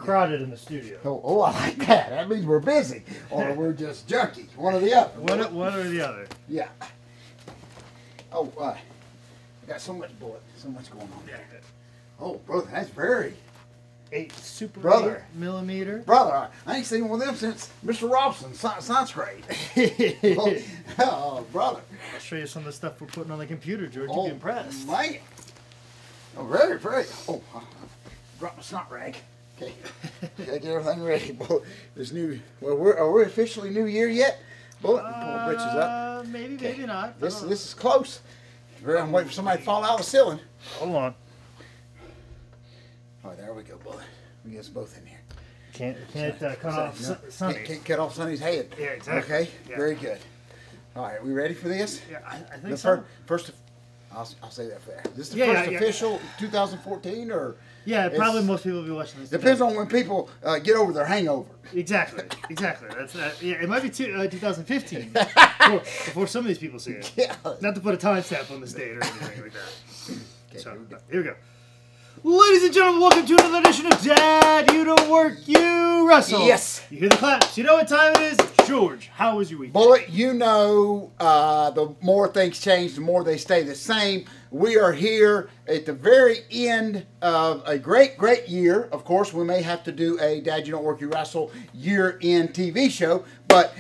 crowded in the studio. Oh, I like that. That means we're busy, or we're just junky. One or the other. One or the other. Yeah. Oh, I got so much so much going on there. Oh, brother, that's very... 8 super brother. 8mm. Brother, I ain't seen one of them since Mr. Robson's science grade. Oh, brother. I'll show you some of the stuff we're putting on the computer, George. You'll be impressed. Man. Oh, very, very. Oh, I dropped my snot rag. Okay. Gotta get everything ready. Boy, this new, well, are we officially New Year yet? Boy, pull the britches up. Maybe, maybe not. This is close. I'm waiting for somebody to fall out of the ceiling. Hold on. Oh, there we go, boy. We get us both in here. Can't cut off Sonny. Can't cut off Sonny's head. Yeah, exactly. Okay, yeah. Very good. All right, we ready for this? Yeah, I think so. First, I'll say that fair. This is the first official 2014, or? Yeah, probably most people will be watching this. Depends on when people get over their hangover. Exactly, exactly. Yeah, it might be 2015 before some of these people see it. Yeah. Not to put a timestamp on this date or anything like that. Okay, so, here we go. Ladies and gentlemen, welcome to another edition of Dad, You Don't Work, You Wrestle. Yes. You hear the claps. You know what time it is. George, how was your week? Bullet, you know the more things change, the more they stay the same. We are here at the very end of a great, great year. Of course, we may have to do a Dad, You Don't Work, You Wrestle year-end TV show. But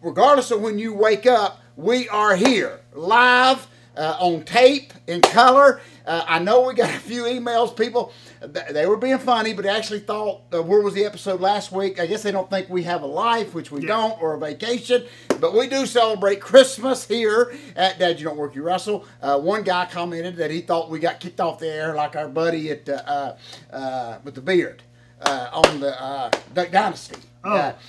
regardless of when you wake up, we are here live on tape, in color. I know we got a few emails. People, they were being funny, but they actually thought, where was the episode last week? I guess they don't think we have a life, which we don't, or a vacation. But we do celebrate Christmas here at Dad, You Don't Work, You Wrestle. One guy commented that he thought we got kicked off the air like our buddy at with the beard on the Duck Dynasty. What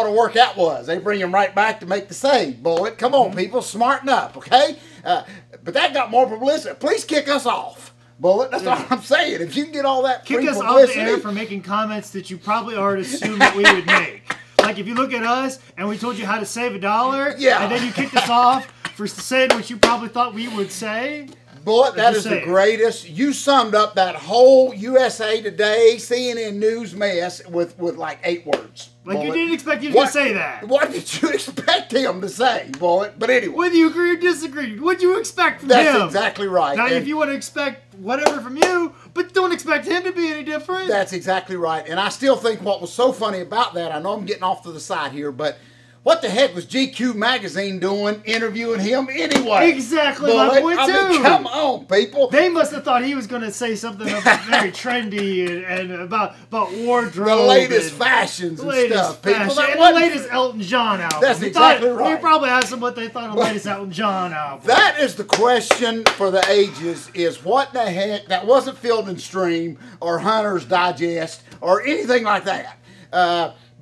a workout was. They bring him right back to make the save. Bullet, come on, people, smarten up, okay? But that got more publicity. Please kick us off, Bullet. That's all I'm saying. If you can get all that kick us off the air for making comments that you probably already assumed that we would make. Like if you look at us and we told you how to save $1, and then you kicked us off for saying what you probably thought we would say. Bullet, that is the greatest. You summed up that whole USA Today, CNN News mess with like 8 words. Like Bullet. You didn't expect him to say that. What did you expect him to say, Bullet? But anyway. Whether you agree or disagree, what do you expect from him? That's exactly right. Now, if you want to expect whatever from you, but don't expect him to be any different. That's exactly right. And I still think what was so funny about that, I know I'm getting off to the side here, but what the heck was GQ magazine doing interviewing him anyway? Exactly my point too. I mean, come on, people. They must have thought he was going to say something very trendy and about wardrobe, the latest fashions and stuff. People, and the latest Elton John album. That's exactly right. He probably asked them what they thought of the latest Elton John album. That is the question for the ages: is what the heck? That wasn't Field and Stream or Hunter's Digest or anything like that.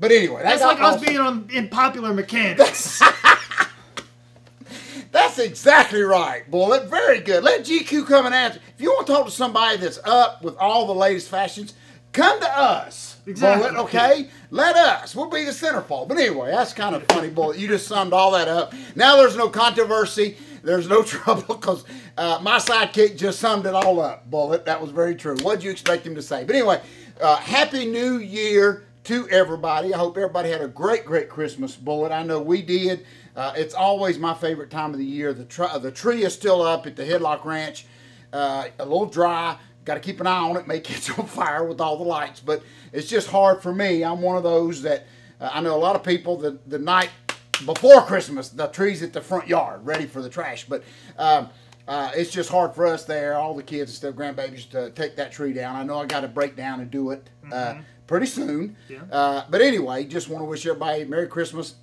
But anyway, that's like us being in Popular Mechanics. That's exactly right, Bullet. Very good. Let GQ come and answer. If you want to talk to somebody that's up with all the latest fashions, come to us, exactly. Bullet, okay? Let us. We'll be the centerfold. But anyway, that's kind of funny, Bullet. You just summed all that up. Now there's no controversy. There's no trouble because my sidekick just summed it all up, Bullet. That was very true. What did you expect him to say? But anyway, Happy New Year to everybody. I hope everybody had a great, great Christmas, Bullet. I know we did. It's always my favorite time of the year. The tree is still up at the Headlock Ranch. A little dry. Got to keep an eye on it. May catch on fire with all the lights. But it's just hard for me. I'm one of those that I know a lot of people the night before Christmas, the tree's at the front yard ready for the trash. But it's just hard for us there, all the kids and stuff, grandbabies, to take that tree down. I know I got to break down and do it pretty soon. Yeah. But anyway, just want to wish everybody Merry Christmas.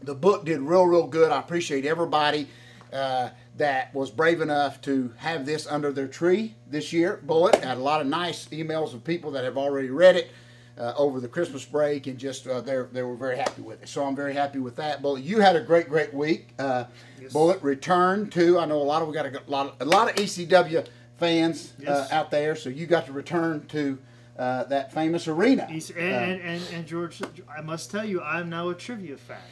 The book did real, real good. I appreciate everybody that was brave enough to have this under their tree this year. Bullet had a lot of nice emails of people that have already read it over the Christmas break, and just they were very happy with it. So I'm very happy with that. Bullet, you had a great, great week. Yes. Bullet returned to. I know we got a lot of ECW fans out there. So you got to return to that famous arena. And George, I must tell you, I'm now a trivia fact.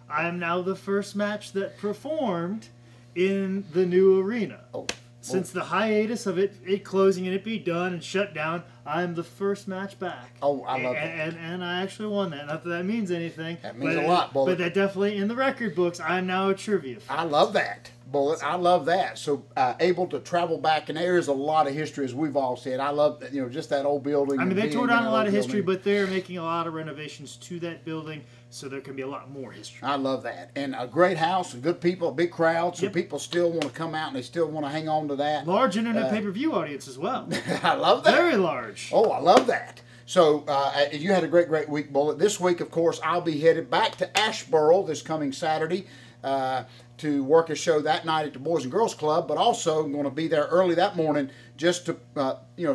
I am now the first match that performed in the new arena. Oh, Since the hiatus of it closing and it be done and shut down, I'm the first match back. Oh, I love that. And I actually won that. Not that that means anything. That means a lot, Bullet. But that definitely, in the record books, I'm now a trivia fan. I love that, Bullet. I love that. So able to travel back, and there is a lot of history, as we've all said. I love, just that old building. I mean, they tore down a lot of history, but they're making a lot of renovations to that building, so there can be a lot more history. I love that. And a great house, and good people, a big crowd, so people still want to come out and they still want to hang on to that. Large internet pay-per-view audience as well. I love that. Very large. Oh, I love that. So you had a great week, Bullet. This week, of course, I'll be headed back to Asheboro this coming Saturday to work a show that night at the Boys and Girls Club, but also I'm going to be there early that morning just to,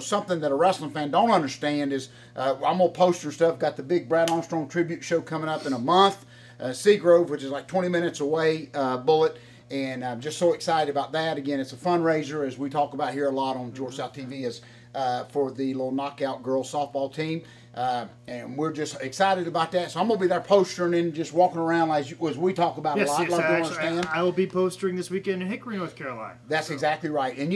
something that a wrestling fan don't understand is I'm going to poster stuff. Got the big Brad Armstrong tribute show coming up in a month. Seagrove, which is like 20 minutes away, Bullet. And I'm just so excited about that. Again, it's a fundraiser, as we talk about here a lot on Georgia South TV, is for the little knockout girls softball team. And we're just excited about that. So I'm going to be there postering and just walking around as we talk about a lot. Yes, I will be postering this weekend in Hickory, North Carolina. That's exactly right. And,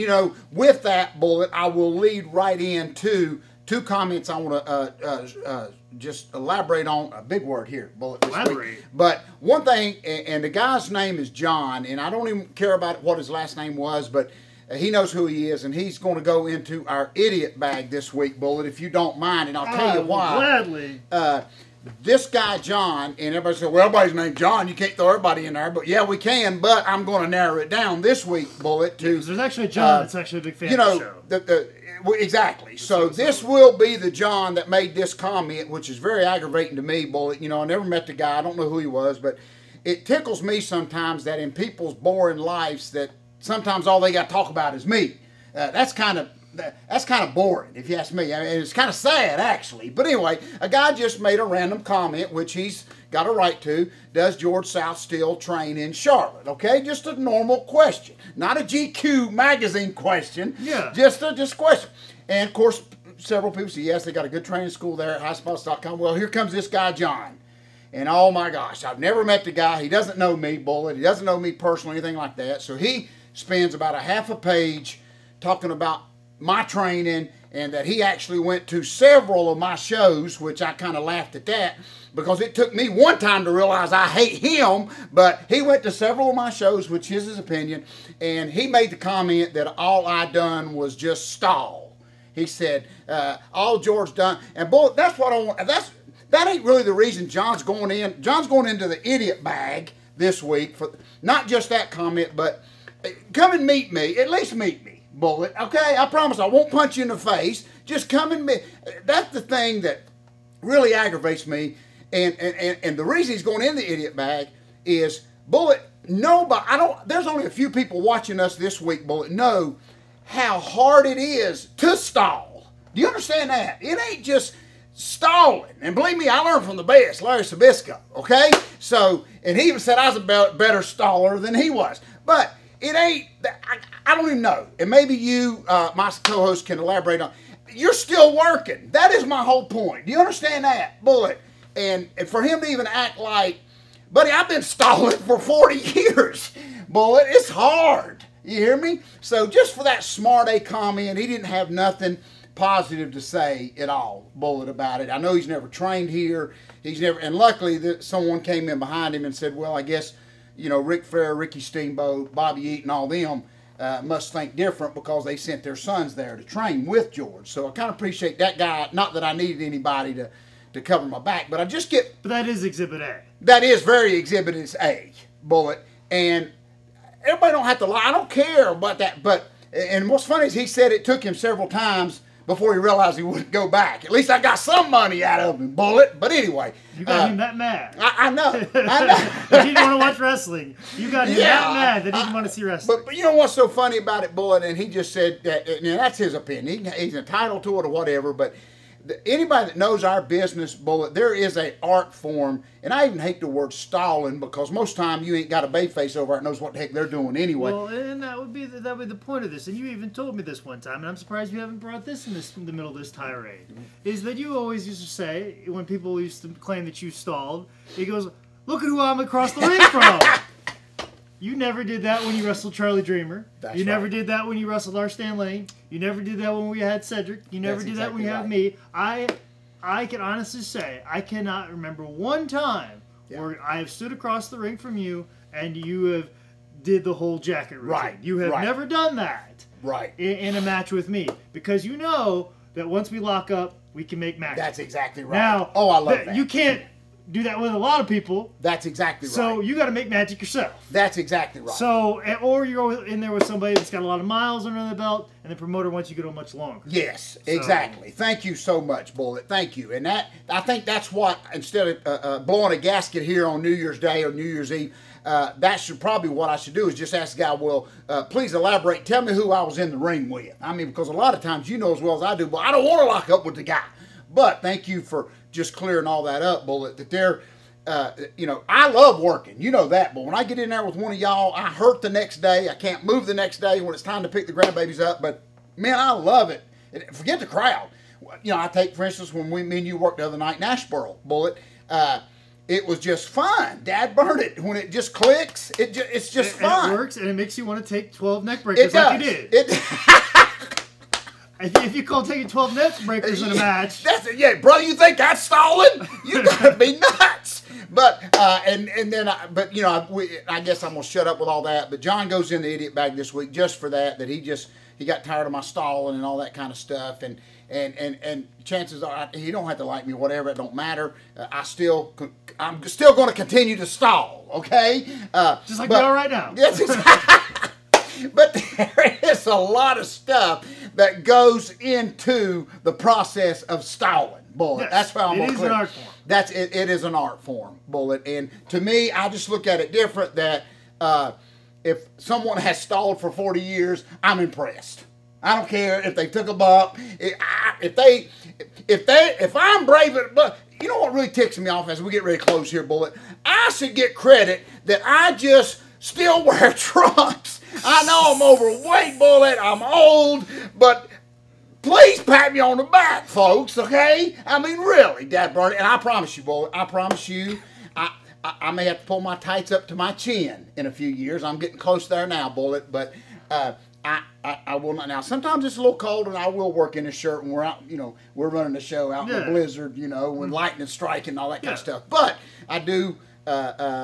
with that, Bullet, I will lead right into two comments I want to just elaborate on. A big word here, Bullet. Elaborate. But one thing, and the guy's name is John, and I don't even care about what his last name was, but he knows who he is, and he's going to go into our idiot bag this week, Bullet, if you don't mind, and I'll tell you why. Gladly. This guy, John, and everybody said, well, everybody's named John. You can't throw everybody in there. But, yeah, we can, but I'm going to narrow it down this week, Bullet, to... there's actually a John that's actually a big fan of the show. Exactly. So this will be the John that made this comment, which is very aggravating to me, Bullet. I never met the guy. I don't know who he was, but it tickles me sometimes that in people's boring lives that sometimes all they got to talk about is me. That's kind of boring, if you ask me. I mean, it's kind of sad, actually. But anyway, a guy just made a random comment, which he's got a right to. Does George South still train in Charlotte? Okay, just a normal question, not a GQ magazine question. Yeah, just a question. And of course, several people say yes, they got a good training school there at highspots.com. Well, here comes this guy John. And oh my gosh, I've never met the guy. He doesn't know me, Bullet. He doesn't know me personally, anything like that. So he spends about a half a page talking about my training and that he actually went to several of my shows, which I kind of laughed at that because it took me one time to realize I hate him, but he went to several of my shows, which is his opinion, and he made the comment that all I done was just stall. He said, all George done, and Bullet, that's what I want, that ain't really the reason John's going in. John's going into the idiot bag this week for not just that comment, but come and meet me, at least meet me, Bullet, okay? I promise I won't punch you in the face. Just come and meet. That's the thing that really aggravates me, and the reason he's going in the idiot bag is, Bullet, there's only a few people watching us this week, Bullet, know how hard it is to stall. Do you understand that? It ain't just stalling. And believe me, I learned from the best, Larry Sabisco, okay? So, and he even said I was a better staller than he was. But it ain't, I don't even know. And maybe you, my co-host, can elaborate on. You're still working. That is my whole point. Do you understand that, Bullet? And for him to even act like, buddy, I've been stalling for 40 years, Bullet. It's hard. You hear me? So just for that smart A comment, he didn't have nothing positive to say at all, Bullet, about it. I know he's never trained here. And luckily someone came in behind him and said, well, I guess, Ric Flair, Ricky Steamboat, Bobby Eaton, all them must think different because they sent their sons there to train with George. So I kind of appreciate that guy. Not that I needed anybody to cover my back, but I just get... But that is Exhibit A. That is very Exhibit A, Bullet. And everybody don't have to lie. I don't care about that. And what's funny is he said it took him several times before he realized he wouldn't go back. At least I got some money out of him, Bullet. But anyway. You got him that mad. I know. He didn't want to watch wrestling. You got him that mad that he didn't want to see wrestling. But you know what's so funny about it, Bullet? And he just said that, and that's his opinion. He's entitled to it or whatever, but anybody that knows our business, Bullet, there is an art form, and I even hate the word stalling because most time you ain't got a bay face over it and knows what the heck they're doing anyway. Well, and that would be the point of this. And you even told me this one time, and I'm surprised you haven't brought this in the middle of this tirade. Is that you always used to say when people used to claim that you stalled, he goes, "Look at who I'm across the ring from." You never did that when you wrestled Charlie Dreamer. That's you never right. did that when you wrestled R. Stan Lane. You never did that when we had Cedric. You never That's did that when you had exactly me. I can honestly say I cannot remember one time where I have stood across the ring from you and you have did the whole jacket routine. Right. You have never done that. Right. In a match with me, because you know that once we lock up, we can make matches. That's exactly right. Now, oh, I love that. You can't do that with a lot of people. That's exactly right. So you got to make magic yourself. That's exactly right. So, or you go in there with somebody that's got a lot of miles under the belt, and the promoter wants you to go much longer. Yes, exactly. Thank you so much, Bullet. Thank you. And that, I think that's what, instead of blowing a gasket here on New Year's Day or New Year's Eve, that should probably what I should do is just ask the guy, well, please elaborate. Tell me who I was in the ring with. I mean, because a lot of times you know as well as I do, but I don't want to lock up with the guy. But thank you for just clearing all that up, Bullet, that they're, you know, I love working. You know that. But when I get in there with one of y'all, I hurt the next day. I can't move the next day when it's time to pick the grandbabies up. But, man, I love it. And forget the crowd. You know, I take, for instance, when me and you worked the other night in Asheboro, Bullet, it was just fun. Dad burned it. When it just clicks, it's just fun. And it works, and it makes you want to take 12 neck breakers like you did. If you call taking 12 neck breakers in a match. That's it. Yeah, bro, you think that's stalling? You gotta be nuts. But, but you know, I guess I'm going to shut up with all that. But John goes in the idiot bag this week just for that he got tired of my stalling and all that kind of stuff. And chances are he don't have to like me, whatever. It don't matter. I'm still going to continue to stall. Okay, just like we are right now. Yes, exactly. But there is a lot of stuff that goes into the process of stalling, Bullet. Yes, that's how I'm going to clear. It is an art form. That's it. It is an art form, Bullet. And to me, I just look at it different. That if someone has stalled for 40 years, I'm impressed. I don't care if they took a bump. If I'm brave, but you know what really ticks me off as we get ready to close here, Bullet? I should get credit that I just still wear trunks. I know I'm overweight, Bullet. I'm old, but please pat me on the back, folks. Okay? I mean, really, Dad Barney. And I promise you, Bullet. I promise you, I may have to pull my tights up to my chin in a few years. I'm getting close there now, Bullet. But I will not. Now, sometimes it's a little cold, and I will work in a shirt when we're out. You know, we're running the show out in the blizzard. You know, when lightning striking and all that kind of stuff. But I do.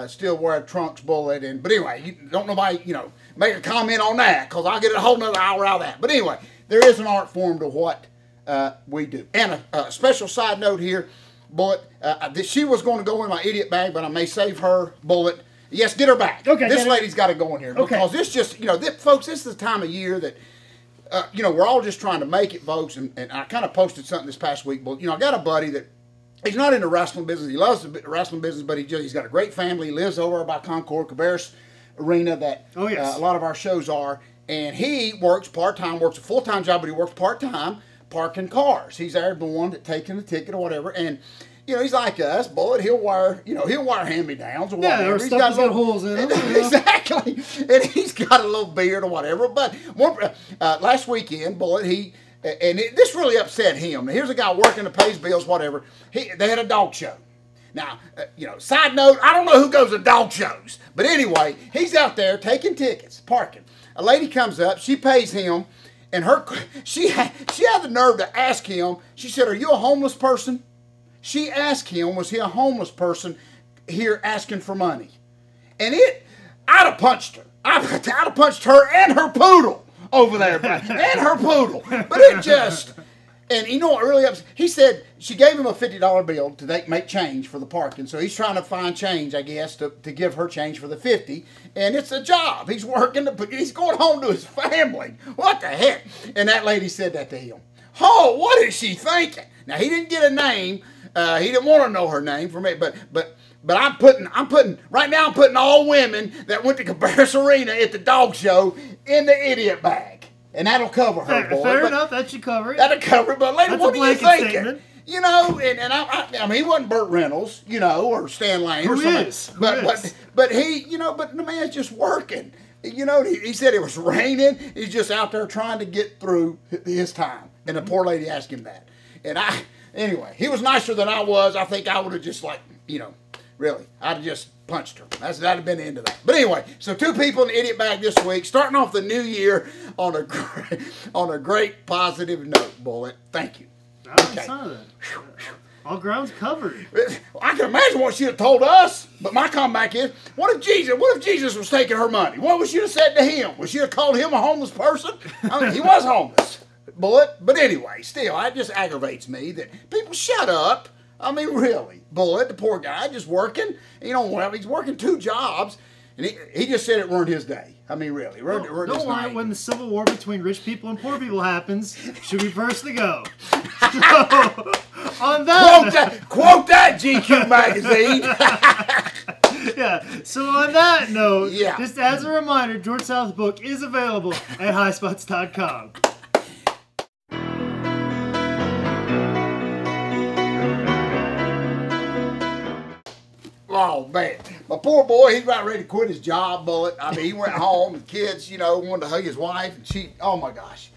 Still wear trunks, Bullet, but anyway, don't nobody, make a comment on that, because I'll get a whole nother hour out of that. But anyway, there is an art form to what we do. And a special side note here, Bullet, she was going to go in my idiot bag, but I may save her, Bullet. Yes, get her back. Okay. This lady's got to go in here, because this just, folks, this is the time of year that, we're all just trying to make it, folks, and I kind of posted something this past week, Bullet. I got a buddy that, he's not in the wrestling business. He loves the wrestling business, but he's got a great family. He lives over by Concord, Cabarrus Arena, that a lot of our shows are. And he works part-time, works a full-time job, but he works part-time parking cars. He's there, the one that taking the ticket or whatever. And, he's like us, Bullet. He'll wear hand-me-downs or whatever. Yeah, or stuff that's got holes in them. Exactly. And he's got a little beard or whatever. But last weekend, Bullet, this really upset him. Now, here's a guy working that pays bills, whatever. They had a dog show. Now, side note, I don't know who goes to dog shows. But anyway, he's out there taking tickets, parking. A lady comes up, she pays him, and she had the nerve to ask him, she said, "Are you a homeless person?" She asked him, was he a homeless person here asking for money? And I'd have punched her. I'd have punched her and her poodle over there, and her poodle. But it just, and you know what really upset? He said she gave him a $50 bill to make change for the parking. So he's trying to find change, I guess, to give her change for the 50. And it's a job. He's working, he's going home to his family. What the heck? And that lady said that to him. Oh, what is she thinking? Now, he didn't get a name. He didn't want to know her name for me, but I'm putting all women that went to Cabarrus Arena at the dog show in the idiot bag. And that'll cover her, boy. Fair enough, that should cover it. That'll cover it, but lady, what are you thinking? Statement. I mean, he wasn't Burt Reynolds, or Stan Lane or something. But the man's just working. He said it was raining. He's just out there trying to get through his time. And the poor lady asked him that. And anyway, he was nicer than I was. I think I would have just Really, I'd have just punched her. That'd have been the end of that. But anyway, so 2 people in the idiot bag this week, starting off the new year on a great positive note, Bullet. Thank you. Okay. All ground's covered. I can imagine what she'd have told us, but my comeback is, what if Jesus was taking her money? What would she have said to him? Would she have called him a homeless person? I mean, he was homeless, Bullet. But anyway, still, it just aggravates me that people shut up. I mean, really, Bullet, the poor guy, just working. You know, well, he's working 2 jobs, and he just said it ruined his day. I mean, really, ruined his day. When the civil war between rich people and poor people happens, should be first to go. So, on that quote that GQ magazine. Yeah. So on that note, yeah. Just as a reminder, George South's book is available at highspots.com. Oh, man. My poor boy, he's about ready to quit his job, Bullet. I mean, he went home, the kids, you know, wanted to hug his wife, and she, oh my gosh.